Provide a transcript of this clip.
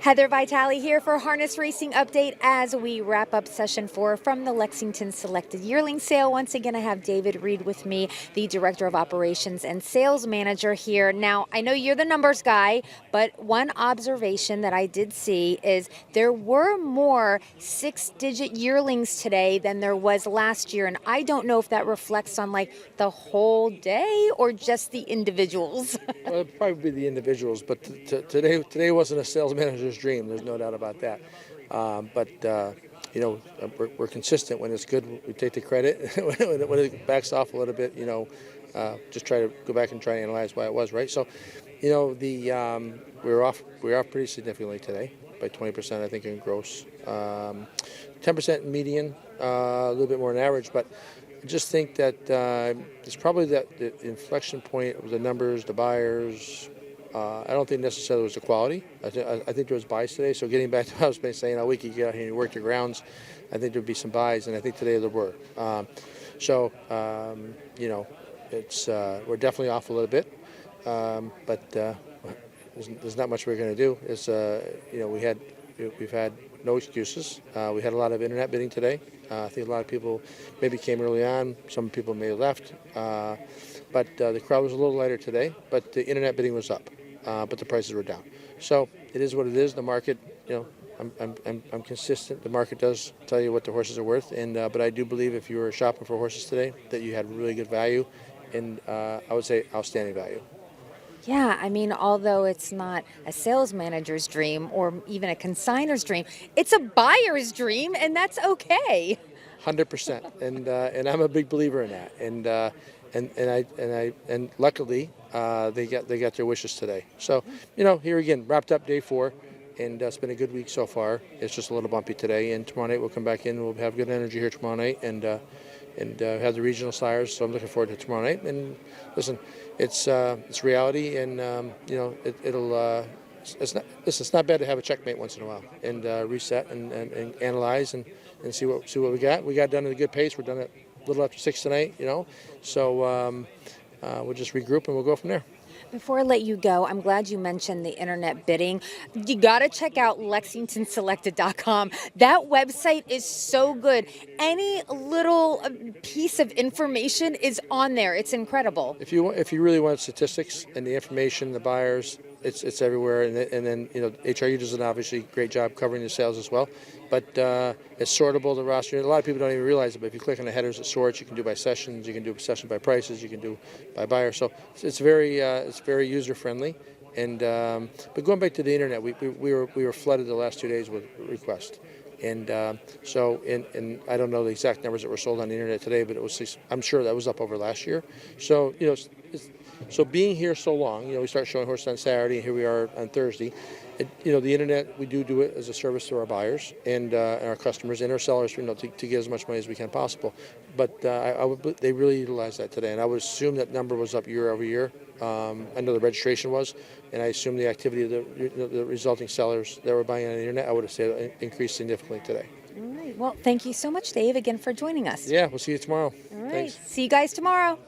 Heather Vitale here for Harness Racing Update as we wrap up session 4 from the Lexington Selected Yearling Sale. Once again, I have David Reid with me, the Director of Operations and Sales Manager here. Now, I know you're the numbers guy, but one observation that I did see is there were more 6-digit yearlings today than there was last year, and I don't know if that reflects on like the whole day or just the individuals. Well, it'd probably be the individuals, but today wasn't a sales manager's dream. There's no doubt about that. We're consistent. When it's good, we take the credit. when it backs off a little bit, just try to go back and try to analyze why it was, right? So, we were off pretty significantly today by 20%, I think, in gross, 10% in median, a little bit more than average, but I just think that it's probably that the inflection point of the numbers, the buyers. I don't think necessarily it was the quality. I think there was buys today. So getting back to what I was saying all week, you get out here and you work your grounds. I think there would be some buys, and I think today there were. It's we're definitely off a little bit, but there's not much we're going to do. We've had no excuses. We had a lot of internet bidding today. I think a lot of people maybe came early on. Some people may have left, but the crowd was a little lighter today. But the internet bidding was up, but the prices were down. So it is what it is. The market, I'm consistent. The market does tell you what the horses are worth, but I do believe if you were shopping for horses today, that you had really good value, and I would say outstanding value. Yeah, I mean, although it's not a sales manager's dream or even a consignor's dream, it's a buyer's dream, and that's okay. 100%, and I'm a big believer in that, and luckily they got their wishes today. So here again, wrapped up day 4, and it's been a good week so far. It's just a little bumpy today, and tomorrow night we'll come back in. We'll have good energy here tomorrow night, and have the regional sires. So I'm looking forward to tomorrow night. And listen, it's reality, and it's not bad to have a checkmate once in a while and reset and analyze and see what we got. We got done at a good pace. We're done at a little after 6 tonight. So we'll just regroup and we'll go from there. Before I let you go, I'm glad you mentioned the internet bidding. You got to check out LexingtonSelected.com. That website is so good. Any little piece of information is on there. It's incredible. If you really want statistics and the information, the buyers, it's everywhere. And then HRU does an obviously great job covering the sales as well. But it's sortable, the roster. A lot of people don't even realize it, but if you click on the headers, it sorts. You can do by sessions, you can do session by prices, you can do by buyer. So it's very user friendly. And but going back to the internet, we were flooded the last 2 days with requests. And and I don't know the exact numbers that were sold on the internet today, but I'm sure that was up over last year. So so being here so long, we start showing horses on Saturday, and here we are on Thursday. The internet, we do it as a service to our buyers and our customers and our sellers, to get as much money as we can possible. But they really utilized that today, and I would assume that number was up year over year. I know the registration was, and I assume the activity of the resulting sellers that were buying on the internet, I would have said increased significantly today. All right. Well, thank you so much, Dave, again for joining us. Yeah, we'll see you tomorrow. All right. Thanks. See you guys tomorrow.